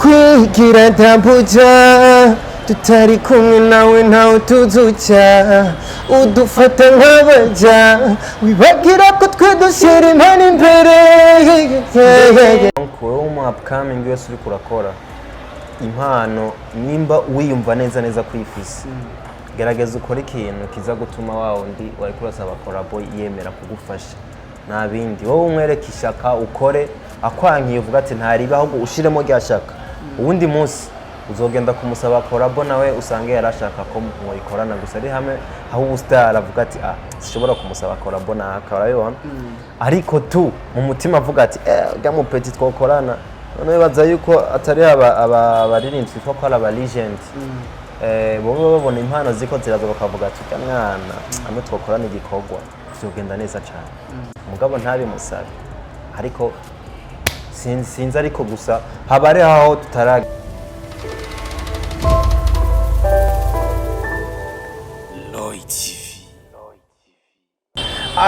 kwigira ndambuja tutari kumwe nawe ntawe tuzuca udufata nk'abaja wibagira ko twe dushyira impano imbere. Wowe mu upcoming yose uri kurakora impano nimba wiyumva neza kwifisi gerageza ukora ikintu kiza gutuma wawo ndi wari kurasaba collabo yemera kugufasha nta bindi wowe umwereka ishaka ukore akwankiye uvuga ati ntariba ahubwo ushiremo rya shaka ubundi munsi uzogenda kumusaba collabo nawe usange yarashaka ko muyikorana gusa ari hamwe aho ubustar avuga ati sishobora kumusaba collabo na akarayo ariko tu mu mutima avuga ati ga mu petit twokorana none baza yuko atari abaririmbyi ko ari aba legend bo babona impano ziko ziraza bakavuga ati mwana amwe twokorana igikorwa byogenda neza cyane umugabo ntabimusabe ariko sinzi ariko gusa habare aho tutaraga.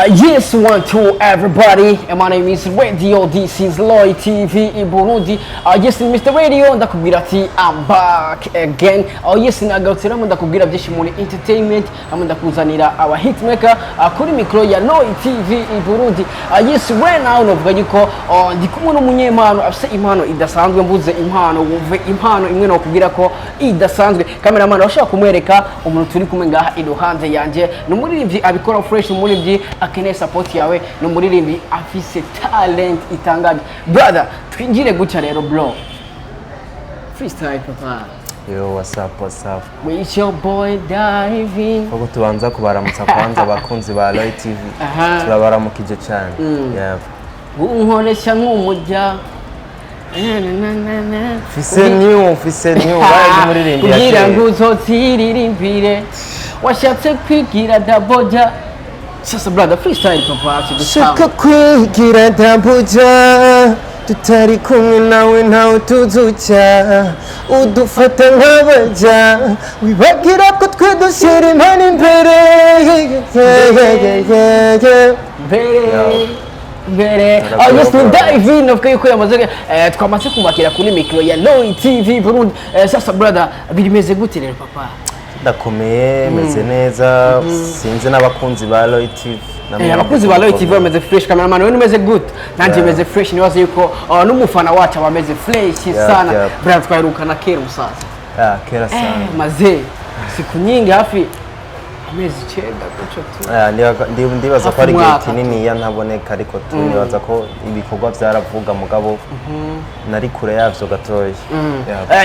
Yes, one to everybody, and my name is Radio. This is Loy TV in Burundi. Yes, Mr. Radio, ndakubwira ati I'm back again. Yes, nagarutse ndakubwira byinshi muri entertainment, ndakuzanira aba hitmaker kuri micro ya Loy TV in Burundi. Yes, right now novuga yuko ndi kumwe n'umunyempano afite impano idasanzwe, mbuze impano wumve impano imwe no kubwira ko idasanzwe. Cameraman washaka kumwereka umuntu turi kumwe ngaha iruhande yanje n'umuririmbyi abikora fresh, umuririmbyi akeneye support yawe n'umuririmbi afise talent itangaje. Brother, twinjire guca rero bro. Freestyle papa. Yo, what's up? With your boy Davin. Uko tubanza kubaramutsa kwanza abakunzi ba Loy TV. Turabaramukije cyane. Yeah. Unkoresha nk'umujya. Fise new baje muririmbi yake. Kugira ngo uzotiririmbire. Washatse kwigira daboja. Sasa brother, freestyle papa. Shaka kwigira ndambuja tutari kumwe nawe ntawe tuzuca udufata nk'abaja wibagira ko twe dushyira impano imbere. Yes, Davin of yuko yamaze twamaze kumakira kuri micro ya Loy TV Burundi. Sasa brother, birimeze gute rero papa? Ndakomeye meze neza sinzi n'abakunzi ba Loy TV abakunzi ba Loy TV bameze fresh. Cameraman we numeze good nanje meze fresh, nibaze yuko n'umufana wacu abameze fresh sana. Brother, twahirukana kera umusaza kera sana maze siku nyingi hafi amezi 9 guco tu ndibaza ko ari igihe kinini ya ntaboneka ariko tu nibaza ko ibikorwa byaravuga mugabo nari kure yavyo gatoya.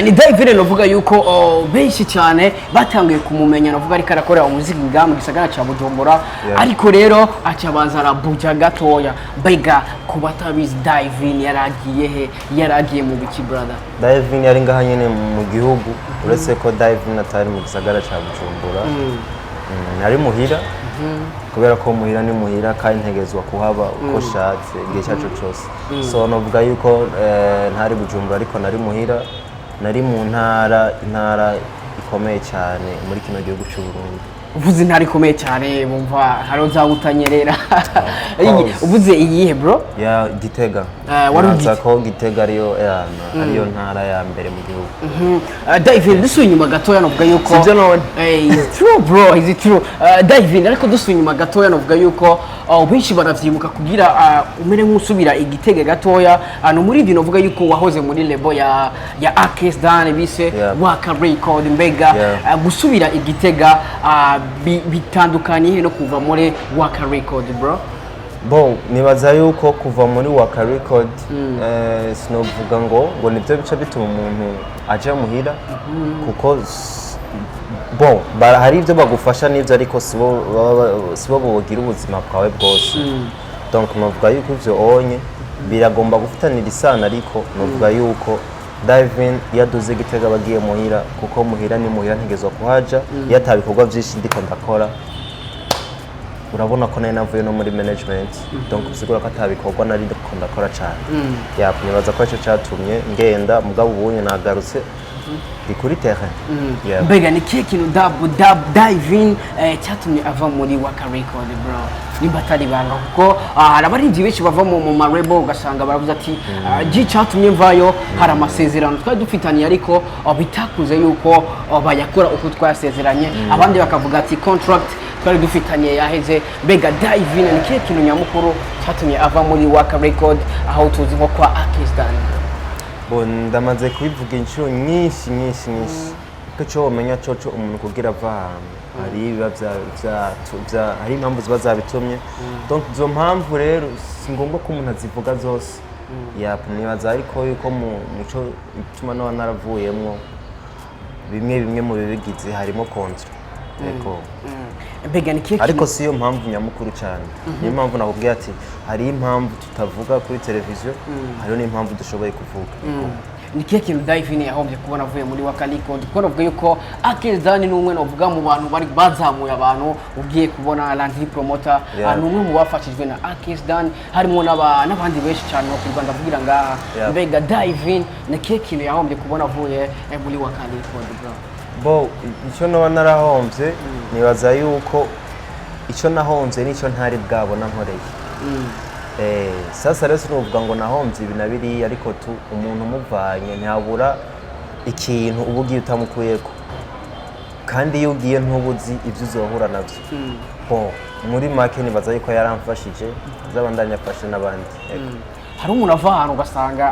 Ni Davin novuga yuko benshi cyane batangiye kumumenya, novuga ariko arakora umuziki ngamu gisagara ca Bujumbura, ariko rero acabanza arabuja gatoya. Mbega kubatabizi Davin yaragiye mu biki brother? Davin yari ngaha nyene mu gihugu, uretse ko Davin atari mu gisagara ca Bujumbura. Nari muhira kubera ko muhira ni muhira kandi ntegezwa kuhaba uko shatse igihe cyacu cyose. So novuga yuko ntari Bujumbura ariko nari muhira, nari mu ntara ikomeye cyane muri kino gihugu cy'u Burundi. Uvuze ntari komeye cyane bumva haro zawutanyerera. Uvuze iyihe bro? Ya Gitega. Warugize ko Gitega ariyo ntara ya mbere mu gihugu. Davin, dusuye inyuma gatoya novuga yuko sibyo none. It's true bro, is it true? Davin, ariko dusuye inyuma gatoya novuga yuko benshi baravyibuka kugira umere nk'usubira Igitega gatoya. No muri ibyo novuga yuko wahoze muri label ya AKES DAN bise Waka Record. Mbega gusubira Igitega bitandukanye no kuva muri Waka Record bro? Bon, nibaza yuko kuva muri Waka Record sinovuga ngo nibyo bica bituma umuntu aje muhira kuko bon hari ibyo bagufasha n'ibyo ariko sibo bogira ubuzima bwawe bwose. Donc novuga yuko ivyo onye biragomba gufitanira isana, ariko novuga yuko Davin yaduze Gitega bagiye muhira kuko muhira ni muhira ntegezwa kuhaja yatabikorwa byinshi ndiko ndakora. urabona ko nari navuye no muri management donc usigura ko atabikorwa nari ndakora cyane nibaza ko icyo cyatumye ngenda mugabo ubunye nagarutse kuri terrain. Mbega ni kihe kintu Davin cyatumye ava muri Waka Record bro? Nimba atari banga kuko hari abarinzi benshi bava mu marebo ugasanga baravuze ati cyatumye mvayo hari amasezerano twari dufitanye ariko bitakuze yuko bayakora uko twasezeranye, abandi bakavuga ati contract twari dufitanye yaheze. Mbega Davin ni kihe kintu nyamukuru cyatumye ava muri Waka Record aho tuzi nko kwa AKES DAN? Ndamaze kubivuga inshuro nyinshi ko cyo wamenya cyo umuntu kugira ava hari biba hari impamvu ziba zabitumye, donc izo mpamvu rero si ngombwa ko umuntu azivuga zose. Nibaza ariko yuko mu muco ituma no naravuyemwo bimwe mu bibigize harimo kontra ariko siyo mpamvu nyamukuru cyane. Niyo mpamvu nakubwiye ati hari impamvu tutavuga kuri televiziyo, hariho n'impamvu dushoboye kuvuga. Ni kihe kintu Davin yahombye kubona avuye muri Waka Record? Kuko navuga yuko AKES DAN ni umwe navuga mu bantu bari bazamuye abantu, ugiye kubona landry promoter ni umwe mu bafashijwe na AKES DAN, harimo n'abandi benshi cyane no Rwanda vugira ngaha. Mbega Davin ni kihe kintu yahombye kubona avuye muri Waka Record bro? Icyo naba narahombye nibaza yuko icyo nahombye nicyo ntari bwabona nkoreye. Sasa rero sinuvuga ngo nahombye ibi na biriya, ariko umuntu umuvanye ntihabura ikintu uba ugiye utamukuyeko, kandi iyo ugiye ntubuzi ibyo uzohura nabyo. Muri make nibaza yuko yaramfashije, azabandanya afashe n'abandi. Hari umuntu ava ahantu ugasanga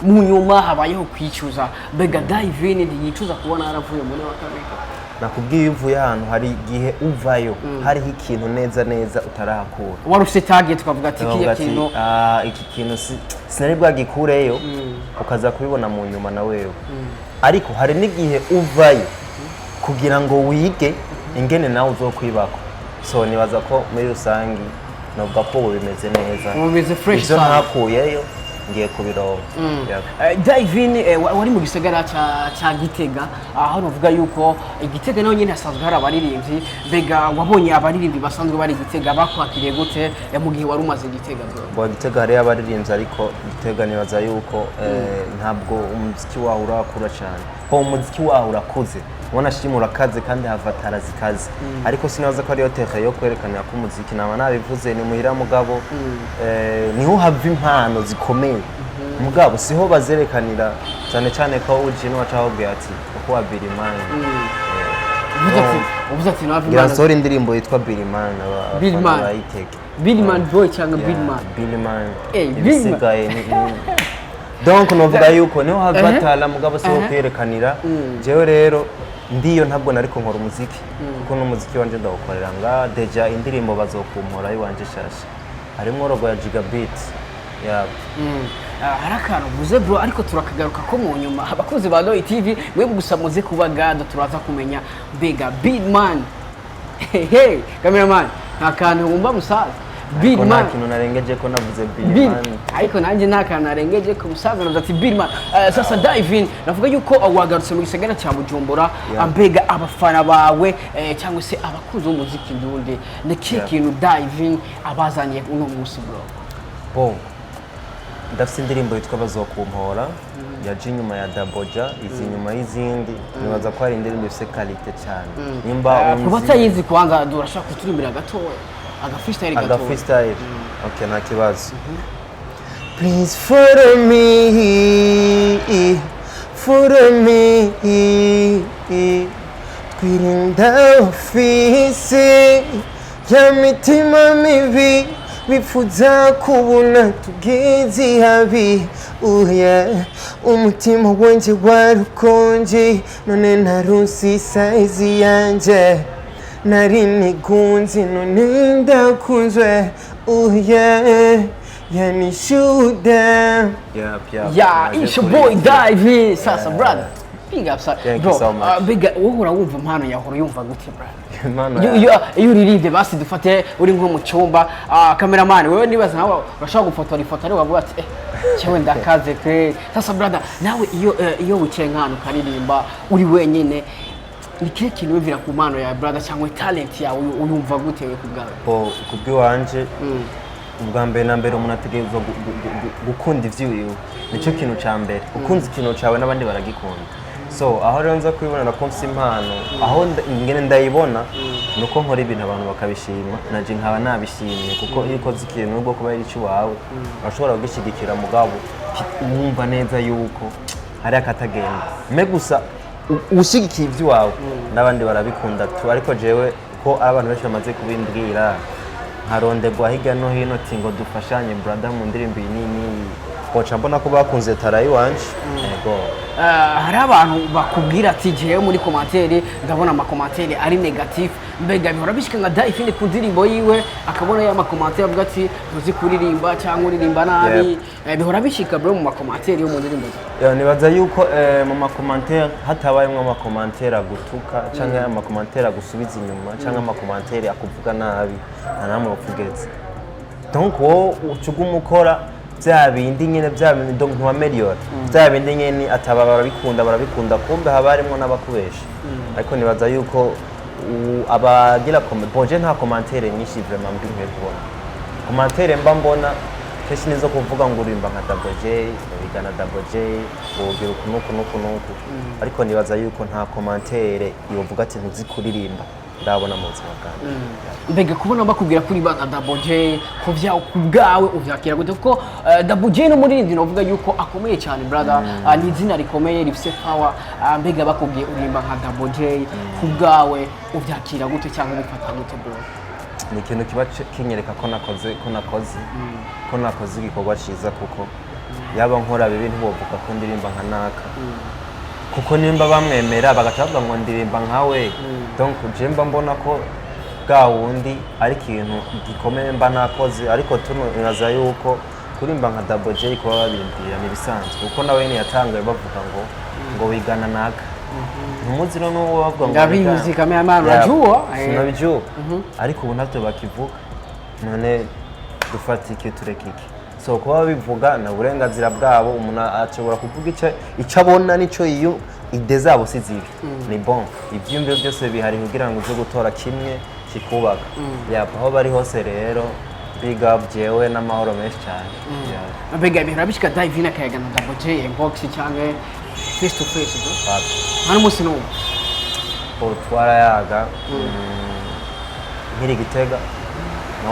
mu nyuma habayeho kwicuza. Mbega Davin ntiyicuza kubona yaravuye muri Waka Record? Nakubwiye iyo uvuye ahantu hari igihe uvayo hariho ikintu neza utarahakura. Wari ufite target ukavuga ati iki kintu sinari bwagikureyo, ukaza kubibona mu nyuma na wewe. Ariko hari n'igihe uvayo kugira ngo wige ingene nawe uzokwibako. So nibaza ko muri rusangi navuga ko bimeze neza, bimeze fresh cyane. Ibyo ntakuyeyo ngiye kubironka. Davin wari mu gisagara cya Gitega, aho navuga yuko Gitega naho nyine hasanzwe hari abaririmbyi. Mbega wabonye abaririmbyi basanzwe bari Gitega bakwakiriye gute mu gihe wari umaze Gitega bro? Gitega hari abaririmbyi, ariko Gitega nibaza yuko ntabwo umuziki waho urakura cyane. Umuziki waho urakuze, ubona shimura kaze kandi havatara zikaze, ariko sinaza ko ariyo teka yo kwerekana ko umuziki naba nabivuze ni muhira mugabo niho hava impano zikomeye. Mugabo siho bazerekanira cyane ko uje no wacahobwe ati uko wa Birimana. Uvuze ati nabi Birimana sori indirimbo yitwa Birimana bayiteke Birimana boy cyangwa Birimana ibisigaye ni donc novuga yuko niho havatara mugabo siho kwerekanira. Jewe rero ndiyo ntabwo nariko nkora umuziki, kuko n'umuziki wanje ndawukorera nga deja indirimbo bazokumpora iwanje shasha harimo rogo ya gigabit. Hari akantu uvuze bro, ariko turakagaruka ko mu nyuma abakozi ba Loy TV mwebwe gusa muze kuba gado turaza kumenya. Mbega Bidman cameraman nta kantu wumva musaza Bidman kintu narengeje ko navuze Bidman, ariko nanjye nta kantu narengeje ko musaza navuze ati Bidman. Sasa Davin navuga yuko wagarutse mu gisagara cya Bujumbura. Mbega abafana bawe cyangwa se abakunzi b'umuziki ndundi ni kihe kintu Davin abazanye uno munsi bro? Ndafite indirimbo yitwa bazokumpora yaje inyuma ya Daboja, izi nyuma y'izindi. Nibaza ko hari indirimbo ifite quality cyane. Nimba batayizi kwanza durashaka kuturimbira gatoya freestyle gatoya. Freestyle okay, nta kibazo. Please follow me twirinda ofisi y'imitima mibi bifuza kubona tugeze habi. Umutima wanje warukonje none narunsi size yanje, nari nigunze none ndakunzwe. Yani shoot them. It's your boy Davin. Sasa brother, big up bro. Big wohora wumva impano yahora yumva gute brother? Iyo uririmbye basi dufate uri nko mu cyumba, cameraman wewe nibaza nawe urashaka gufotora ifoto ari wavuga ati cyewe ndakaze kwe. Sasa brother nawe iyo wicaye nk'ahantu ukaririmba uri wenyine ni kihe kintu wivira ku mpano ya brother cyangwa talent yawe uyumva gutewe ku bwawe? Kubw'iwanje ubwa mbere na mbere umuntu ategerezwa gukunda ivyiwiwe, nicyo kintu ca mbere. Ukunze ikintu cawe n'abandi baragikunda. So aho rero nza kwibonera ko mfise impano, aho ngene ndayibona nuko nkora ibintu abantu bakabishima, naje nkaba nabishimye, kuko iyo ukoze ikintu nubwo kuba ari iwawe urashobora kugishigikira mugabo wumva neza yuko hari akatagenda. Me gusa ushigikiye ivy'iwawe n'abandi barabikunda tu, ariko jewe ko abantu benshi bamaze kubimbwira nkarondegwa hirya no hino ati ngo dufashanye brother mu ndirimbo nini, koca mbona ko bakunze tarayi wanje. Yego hari abantu bakubwira ati jewe muri commentaire ndabona ama commentaire ari negative, mbega bihora bishika nka Davin ku ndirimbo yiwe akabona ya commentaire avuga ati uzi kuririmba cyangwa uririmba nabi, bihora bishika bro mu commentaire yo mu ndirimbo. Nibaza yuko mu commentaire hatabayemo ama commentaire agutuka cyangwa ama commentaire agusubiza inyuma cyangwa ama commentaire akuvuga nabi ntanamwe upfugetse. Donc wo ucuga umukora bya bindi nyene bya bindi donc ntuwa melior bya bindi nyene ataba barabikunda kumbe haba harimo n'abakubesha. Ariko nibaza yuko abagira boje nta commentaire nyinshi vraiment mbi nkwiye kubona. Commentaire mba mbona keshi nizo kuvuga ngo urimba nka Double J, bigana Double J, wogira kunuku. Ariko nibaza yuko nta commentaire yovuga ati ntuzi kuririmba ndabona mu buzima bwanjye. Mbega kubona bakubwira kuri bana Double J ko vyawe kubgawe uvyakira gute, kuko Double J no muririmbyi novuga yuko akomeye cyane brother, ni izina rikomeye rifise power. Mbega bakubwiye urimba nka Double J kubgawe uvyakira gute cyangwa ubifata gute bro? Ni ikintu kiba kinyereka ko nakoze igikorwa ciza, kuko yaba nkora bibi ntibovuga ko ndirimba nka naka, kuko nimba bamwemera bagaca bavuga ngo ndirimba nkawe. Donc je mba mbona ko bwa wundi ari ikintu gikomeye mba nakoze, ariko tunaza yuko kurimba nka Double J kuba babimbwira ni bisanzwe, kuko nawe ni yatangaye bavuga ngo wigana naka. Umuzi no bavuga ngo ndabizi kamera man rajua sinabijua, ariko ubu ntabyo bakivuga. None dufatike turekike. So kuba bivuga na uburenganzira bwabo, umuntu ashobora kuvuga icyo abona nico iyo ide zabo sizibi. Ni bon, ivyumviro byose bihari kugira ngo uze gutora kimwe kikubaka. Yapa aho bari hose rero big up jewe n'amahoro menshi cyane. Mbega bihora bishika Davin akayaga na Double J inbox cyangwa face to face bro? Hano musi no twarayaga nkiri Gitega,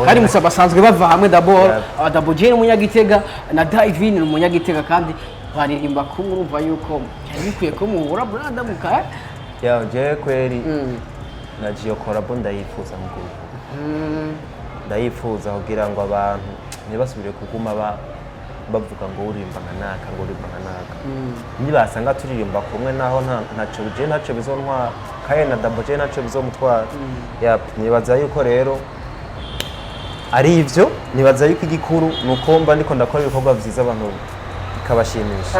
hari musa basanzwe bava hamwe Double J n'umunyagitega na Davin n'umunyagitega, kandi baririmba ko urumva yuko bikwiye ko muhura brother muka je kweri nagiye collabo ndayifuza mu gihugu. Ndayifuza kugira ngo abantu ntibasubire kuguma bavuga ngo urimba nka naka. Nibasanga turirimba kumwe naho ntaco bizontwara, kaye na Double J ntaco bizomutwara. Nibaza yuko rero ari ivyo, nibaza yuko igikuru nuko mba ndiko ndakora ibikorwa vyiza abantu bikabashimisha.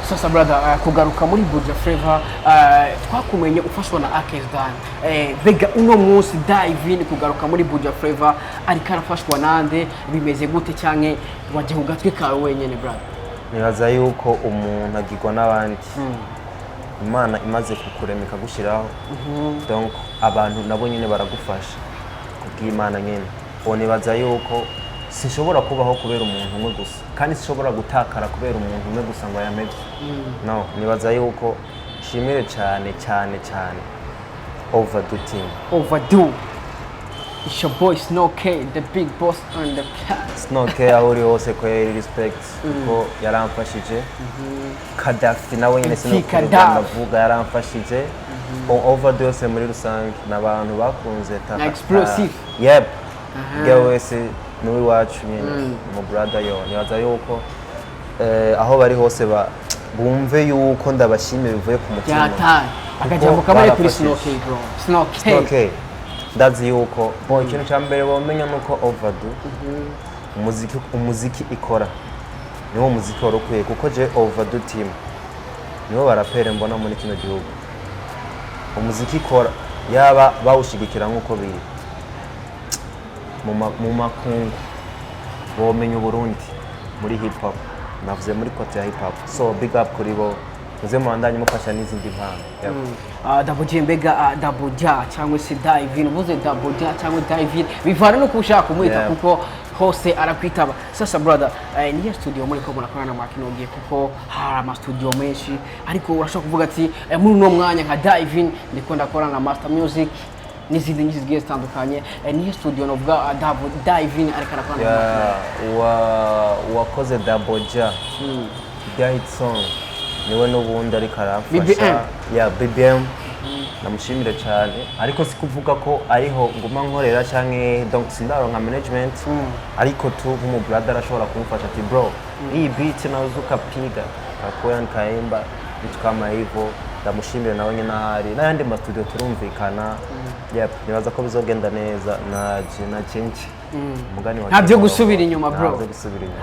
Sasa brother, kugaruka muri Buja Flavor twakumenye ufashwa na AKES DAN. Bega uno munsi Davin kugaruka muri Buja Flavor ariko arafashwa nande, bimeze gute cyane waje kugatwe kawe wenyene brother? Nibaza yuko umuntu agirwa n'abandi. Imana imaze kukuremeka gushiraho, donc abantu nabo nyene baragufasha kubw'Imana nyene. Nibaza yuko sinshobora kubaho kubera umuntu umwe gusa, kandi sinshobora gutakara kubera umuntu umwe gusa ngo yameze. No, nibaza yuko shimire cyane Overdo team. Overdo. It's your boy Snow K, the big boss on the cat. Snow K ahuri hose ko respect ko yaramfashije. Kadafi nawe nyene sinavuga yaramfashije. Overdo yose muri rusange n'abantu bakunze ta explosive. Yep. Wese n'uwi wacu nyene mu brother yo. Nibaza yuko aho bari hose bumve yuko ndabashimira bivuye ku mutima. Yata akajambo kamwe kuri Snow K bro. Snow K. Ndazi yuko ikintu cya mbere bamenya nuko Overdo umuziki ikora niwo muziki warukwiye, kuko je Overdo team niwo barapere mbona muri kino gihugu. Umuziki ikora yaba bawushigikira nkuko biri mu makungu bomenya Burundi muri hip hop, navuze muri kote ya hip hop. So big up kuri bo, muze mubandanye mufasha n'izindi mpano. Double J mbega Double J cyangwa se Davin, uvuze Double J cyangwa Davin bivana no kushaka kumwita kuko hose arakwitaba. Sasa brother, niye studio muri ko murakorana na Kino gihe kuko hari ama studio menshi, ariko urashaka kuvuga ati muri no mwanya nka Davin ndiko ndakora na Master Music n'izindi nyinshi zigiye zitandukanye, niye studio novuga Davin ariko arakorana na wakoze Double J hit song niwe n'ubundi ariko arafasha BBM namushimire cyane, ariko sikuvuga ko ariho nguma nkorera canke donc sindaronka management, ariko tu nk'umu brother ashobora kumufasha ati bro iyi beat nazo ukapiga akakoya nkaimba bitukama hivyo, ndamushimire nawe nyine ahari n'ayandi ma studio turumvikana. Nibaza ko bizogenda neza na change umugani wa ntabyo gusubira inyuma bro,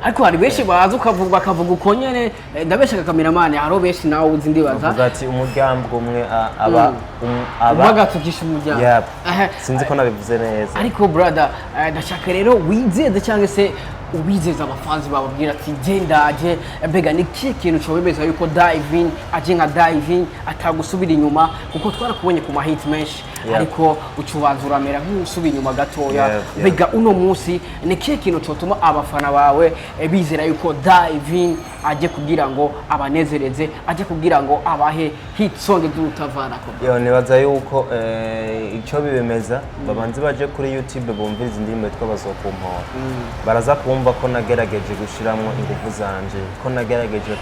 ariko hari benshi baza bakavuga uko nyene ndabeshaka cameraman, haro benshi nawe uzi ndibaza uvuga ati umuryango umwe aba bagatukisha umuryango, sinzi ko nabivuze neza. ariko brother ndashaka rero wizeze cyangwa se ubizeza abafanzi bababwira ati gendaje mbega ni kintu cyo bemeza yuko Davin aje nka Davin atagusubira inyuma, kuko twarakubonye ku mahit menshi ariko ucubanza uramera nk'usubira inyuma gatoya. Mbega uno munsi ni kintu cyo tuma abafana bawe bizera yuko Davin aje kugira ngo abanezereze, aje kugira ngo abahe hit song dutavana ko nibaza yuko icyo bibemeza babanze baje kuri YouTube bumviriza indirimbo twabazokumpora, baraza kumva ko nagerageje gushiramo ingufu zanje, ko nagerageje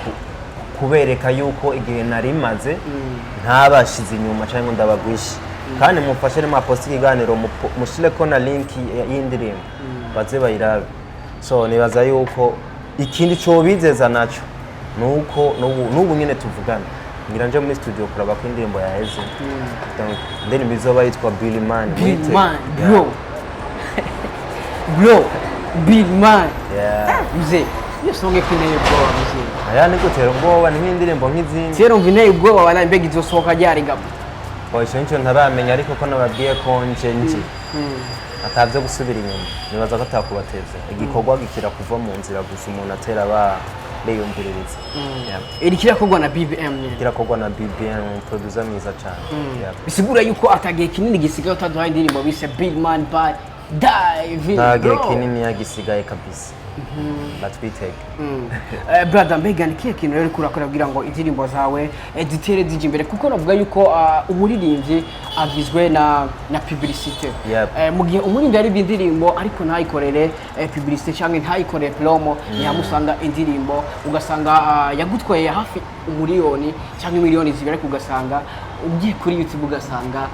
kubereka yuko igihe nari maze ntabashize inyuma cyangwa ndabagwisha, kandi mufashe mu post ikiganiro mushire ko na link y'indirimbo baze bayirabe. So nibaza yuko ikindi cyo bizeza naco nuko n'ubu nyine tuvugana ngira nje muri studio kuraba ko indirimbo yaheze, then bizoba yitwa Billy Man bro Big Man. Mzee, iyo songe kineye ubwoba mzee. Aya niko tera ubwoba ni nk'indirimbo nk'izindi. Tero mvineye ubwoba bana mbega izosohoka ryari gabo. Oisho nicyo ntaramenya, ariko ko nababwiye ko nje atavye gusubira inyuma. Nibaza ko atakubateza. Igikorwa gikira kuva mu nzira gusa umuntu atera beyumviririza. Iri kirakorwa na BBM. Kirakorwa na BBM, producer mwiza cyane. Bisigura yuko atagiye kinini gisigaye utaduhaye indirimbo bise Big Man by Davin. Nage kinini yagisigaye kabisa. Batwiteke. Brother mbega ni kihe kintu rero kurakora kugira ngo indirimbo zawe zitere zije imbere, kuko navuga yuko umuririmbyi agizwe na publicité. Mu gihe umuririmbyi ari indirimbo ariko ntayikorere publicité cyangwa ntayikorere promo, yamusanga indirimbo ugasanga yagutwaye hafi umuriyoni cyangwa miliyoni zibere, kugasanga ugiye kuri YouTube ugasanga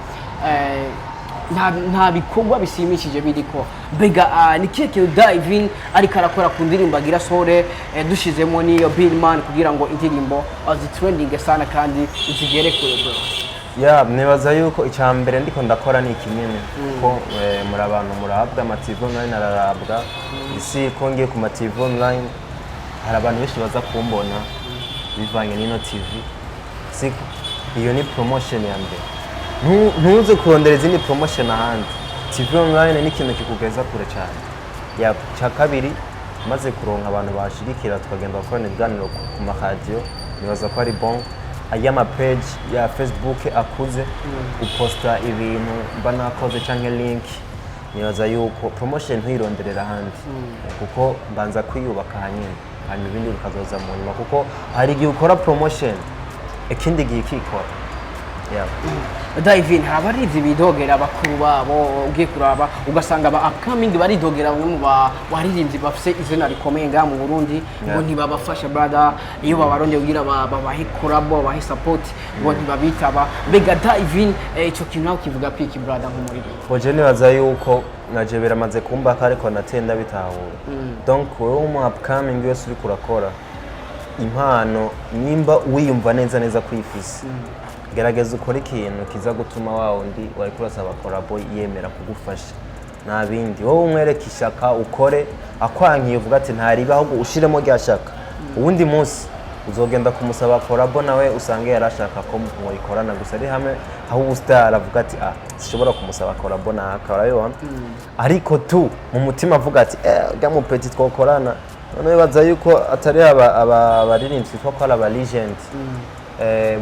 nta bikorwa bisimishije biriko. Mbega ni kihe kintu Davin ariko arakora ku ndirimbo agira sore dushizemo niyo Big Man kugira ngo indirimbo zitrending sana kandi zigere kure bro? Nibaza yuko icyambere ndiko ndakora ni ikinini ko muri abantu murahabwa ama TV online ararabwa, isi ko ngiye ku ma TV online hari abantu benshi baza kumbona bivanye n'ino TV, siko iyo ni promotion ya mbere. Ntuze kurondera izindi promotion ahandi. TV online ni ikintu kikugeza kure cyane. Cya kabiri maze kuronka abantu bashirikira tukagenda gukorana ibiganiro ku maradiyo, nibaza ko ari bon. Ayama page ya Facebook akuze uposta ibintu mba nakoze canke link, nibaza yuko promotion ntironderera ahandi, kuko mbanza kwiyubaka hanyine hanyuma ibindi bikazoza mu nyuma, kuko hari igihe ukora promotion ikindi gihe kikora. Davin abarivye bidogera bakuru babo ugiye kuraba ugasanga ba upcoming baridogera bamwe mu baririmbyi bafise izina rikomeye nga mu Burundi ngo ntibabafasha brother, iyo babaronde kugira babahe collab babahe support ngo ntibabitaba. Mbega Davin ico kintu nawe kivuga piki brother nk'umuririmbyi? Oje nibaza yuko naje biramaze kumbaka ariko natenda bitahura. Donc wowe mu upcoming wese uri kurakora impano nimba wiyumva neza kwifisa, gerageza ukora ikintu kiza gutuma wawundi wari kurasaba collabo yemera kugufasha, nta bindi. Wowe umwereka ishaka ukore, akwankiye uvuga ati ntariba ahubwo ushiremo rya shaka, ubundi munsi uzogenda kumusaba collabo nawe usange yarashaka ko muyikorana gusa ari hamwe, aho ubustar avuga ati sishobora kumusaba collabo na akarayona, ariko tu mu mutima avuga ati ga mu petit twokorana. None baza yuko atari abaririmbyi twakora aba legend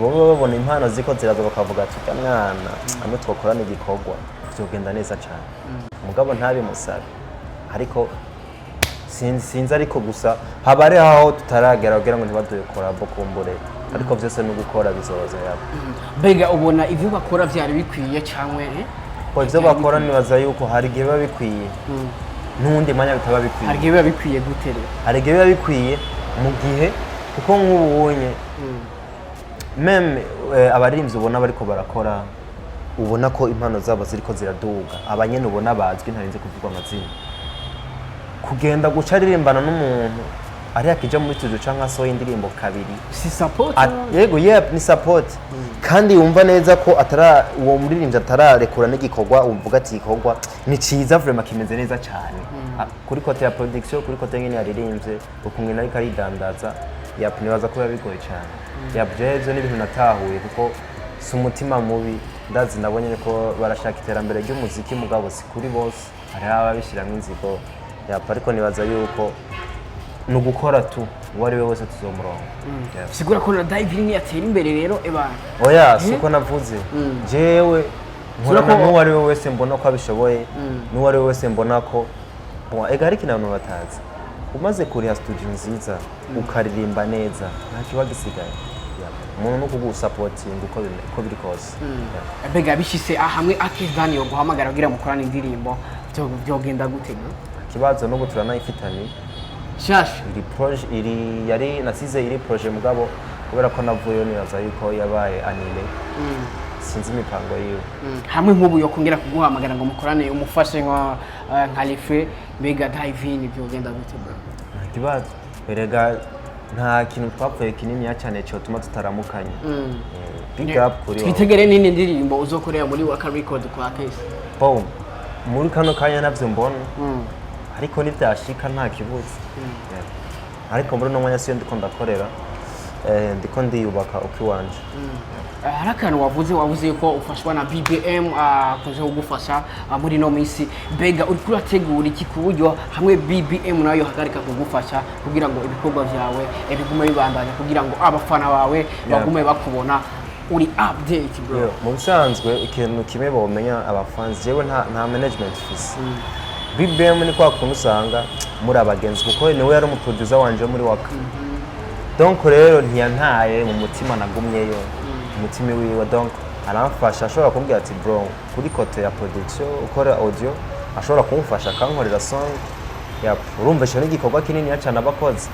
bobo babona impano ziko ziraza bakavuga ati mwana amwe twakorana igikorwa byogenda neza cyane umugabo ntabimusabe ariko sinzi ariko gusa haba ari aho tutaragera kugira ngo ntibaduye korabo kumbure ariko byose no gukora bizoza yabo mbega ubona ivyo bakora byari bikwiye cyangwa ko ivyo bakora nibaza yuko hari gihe biba bikwiye n'undi mwanya bitaba bikwiye hari gihe biba bikwiye gutere hari gihe biba bikwiye mu gihe kuko nk'ubunye meme abaririmbyi ubona bariko barakora ubona ko impano zabo ziriko ziraduga abanyene ubona bazwi ntarinze kuvugwa amazina kugenda guca aririmbana n'umuntu ari akija muri studio canka so indirimbo kabiri si support yego ni support kandi yumva neza ko atara uwo muririmbyi atararekura n'igikorwa umvuga ati igikorwa ni ciza vraiment kimeze neza cyane kuri kote ya production kuri kote nyene yaririmbye ukungena ariko aridandaza nibaza ko bigoye cyane byo n'ibintu natahuye kuko si umutima mubi ndazi nabonye ko barashaka iterambere ry'umuziki mugabo si kuri bose hari ababishyiramo inzigo ariko nibaza yuko ni ugukora tu uwo ari we wese tuzomurongo sigura ko na Davin yatera imbere rero ebana oya siko navuze jewe nkorana n'uwo ari we wese mbona ko abishoboye n'uwo ari we wese mbona ko ega ariko n'abantu batazi umaze kuriha studio nziza ukaririmba neza nta kiba gisigaye umuntu no kugusapotinga uko biri kose mbega bishise hamwe AKES DAN yo guhamagara kugira mukorane indirimbo byogenda gute kibazo no guturana ifitani shasha iri yari nasize iri projet mugabo kubera ko navuye nibaza yuko yabaye anile sinzi imipango yiwe hamwe nk'ubu yo kongera kuguhamagara ngo mukorane umufashe nka Lefe mbega Davin byogenda gute kibazo erega nta kintu twapfuye kinini cyane cyo tuma tutaramukanye big up kuri twitegere nini ndirimbo uzokorera muri Waka Record kwa AKES boom muri kano kanya navyo mbona ariko nibyashika nta kibuzi ariko muri no mwanya siyo ndiko ndakorera ndiko ndiyubaka ukiwanje hari akantu wavuze yuko ufashwa na BBM kuza kugufasha muri no minsi mbega uri kurategura iki ku buryo hamwe BBM nayo hagarika kugufasha kugira ngo ibikorwa byawe bigume bibandanya kugira ngo abafana bawe bagume bakubona uri update bro mu bisanzwe ikintu kimwe bomenya abafans jewe nta management fisi BBM ni kwa kuntu usanga muri abagenzi kuko niwe yari umuproducer wanje muri Waka donc rero ntiyantaye mu mutima nagumyeyo umutima wiwe donc aramfasha ashobora kumbwira ati bro kuri kote ya production ukora audio ashobora kumfasha akankorera song urumva cyo n'igikorwa kinini cyane abakozi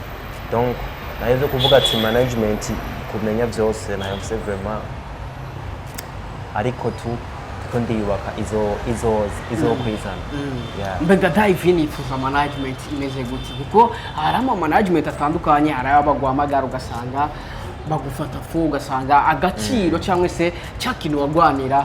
donc nayo byo kuvuga ati management kumenya byose nayo mse vraiment ariko tu ko ndiyubaka izo kwizana mbega Davin ifuza management imeze gute kuko harama management atandukanye hari abaguhamagara ugasanga bagufata fu ugasanga agaciro cyangwa se cyakintu wagwanira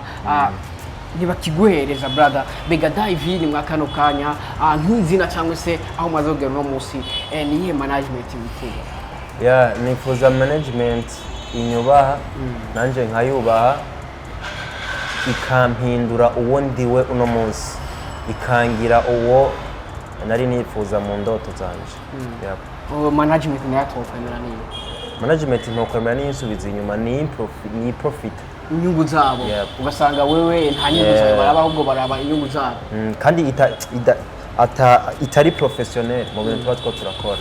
ntibakiguhereza brother mbega Davin mwakano kanya nk'izina cyangwa se aho maze kugera no munsi niye management wifuza nifuza management inyubaha nanje nkayubaha ikampindura uwo ndiwe uno munsi ikangira uwo nari nifuza mu ndoto zanje management ntiyatokwemera niyo management ntokwemera n'insubiza inyuma ni profit inyungu zabo ugasanga wewe nta nyungu zawe baraba ahubwo baraba inyungu zabo kandi itari professionnel mu bintu tuba turakora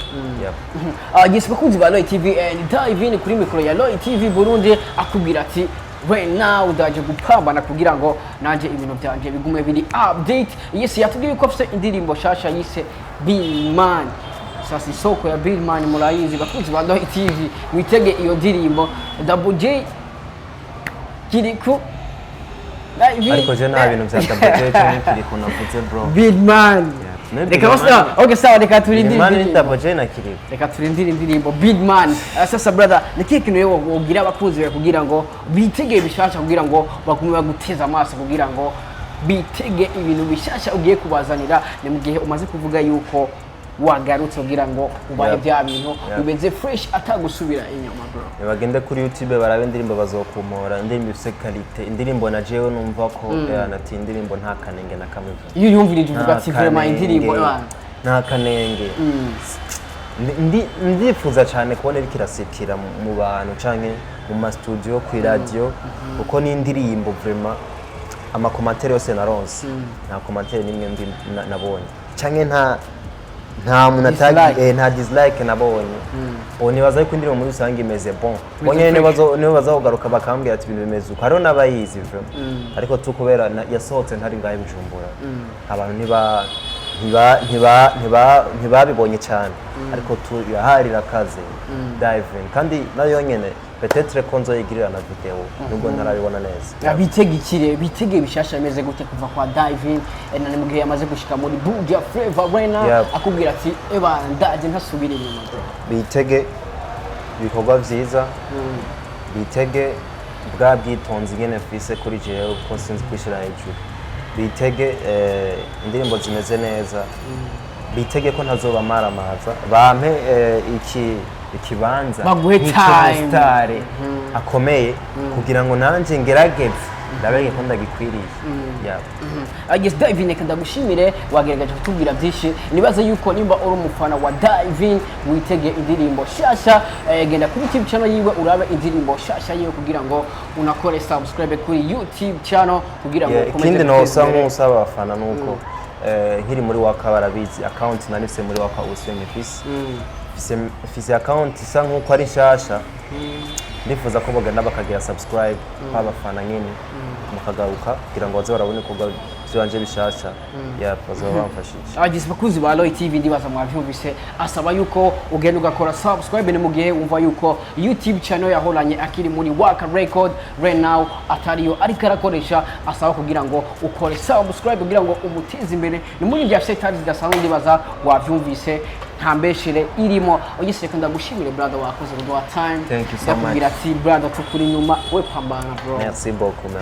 yes bakunzi ba Loy TV Davin kuri mikoro ya Loy TV Burundi akubwira ati right now udaje gupambana kugira ngo nanje ibintu byanje bigume biri update yes yatubwiye ko afite indirimbo shasha yise Billman sasa isoko ya Billman murayizi bakunzi ba Loy TV witege iyo ndirimbo Double J KILIKU ariko je nta bintu bya Double J cyo KILIKU navuze bro Billman reka basta okay sawa reka turindire Double J na KILIKU reka turindire indirimbo Billman sasa brother ni kintu yo wogira abakunzi kugira ngo bitege bishasha kugira ngo bagume baguteza amaso kugira ngo bitege ibintu bishasha ugiye kubazanira ni mu gihe umaze kuvuga yuko wagarutse kugira ngo ubaye bya bintu bimeze fresh atagusubira inyuma bro bagende kuri YouTube barabe indirimbo bazokumora indirimbo ifite quality indirimbo na jewe numva ko nati indirimbo nta kanenge na kamwe iyo yumvirije uvuga ati vraiment indirimbo nta kanenge ndifuza cyane kubona bikirasikira mu bantu canke mu ma studio ku radio kuko ni indirimbo vraiment amakomantere yose naronse nta komantere nimwe ndi nabonye canke nta muntu atagi nta dislike nabonye nibaza yuko indirimbo muri rusange imeze bon bonye nibo bazahogaruka bakambwira ati ibintu bimeze uko hariho n'abayizi vraiment ariko tukubera yasohotse ntari ngahe Bujumbura abantu ntibabibonye cyane ariko yaharira akaze diving kandi nayo nyene peut-être ko nzoyigirira na video nubwo ntarabibona neza bitege bishasha bimeze gute kuva kwa diving na mugihe yamaze gushika muri Buja Flavor Arena akubwira ati eba ndaje ntasubire inyuma bitege ibikorwa vyiza bitege bwa bwitonzi nyene fise kuri jewe ko sinzi kwishira hejuru bitege indirimbo zimeze neza bitege ko ntazoba maramaza bampe ikibanza bagwetare akomeye kugira ngo nanje ngerageze ndabenge ko ndagikwiriye AKES DAN ndagushimire wagerageje kutubwira byinshi nibaze yuko nimba uri umufana wa DAN witege indirimbo shasha genda kuri YouTube channel yiwe urabe indirimbo shasha yiwe kugira ngo unakore subscribe kuri YouTube channel kugira ngo ikindi no usaba abafana nuko nkiri muri waka barabizi account nanise muri waka usenye fisi account isa nkuko ari shasha ndifuza ko bagenda bakagira subscribe kw'abafana nyine mukagaruka kugira ngo baze barabone ko byanje bishasha yapaza bamfashije AKES bakuzi ba Loy TV ndibaza mwavyumvise asaba yuko ugenda ugakora subscribe ni mu gihe wumva yuko YouTube channel yahoranye akiri muri Waka Record right now atariyo ariko arakoresha asaba kugira ngo ukore subscribe kugira ngo umutize imbere ni muri bya setari zidasanzwe ndibaza wavyumvise ntambeshire irimo ugiseka ndagushimire brother wakoze kuduha time. Thank you so much. Ati brother tukuri nyuma we pambana bro. Merci beaucoup.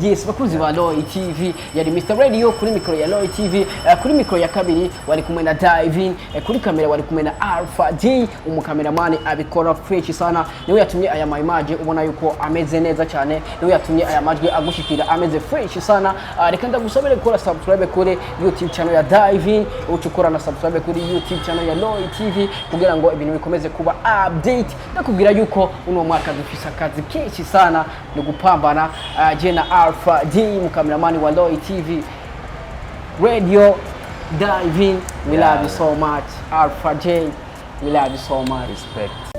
Yes bakuzi ba Loy TV yari Mr Radio kuri mikro ya Loy TV kuri mikro ya kabiri wari kumwe na Davin kuri kamera wari kumwe na Alpha J umukameramani abikora fresh sana niwe yatumye aya image ubona yuko ameze neza cyane niwe yatumye aya majwi agushikira ameze fresh sana reka ndagusabire gukora subscribe kuri YouTube channel ya Davin ucukora na subscribe kuri YouTube channel ya Loy TV kugira ngo ibintu bikomeze kuba update ndakubwira yuko uno mwaka dufise akazi kenshi sana no gupambana je na Alpha J umukameramani wa Loy TV Radio Davin we love you so much Alpha J we love you so much respect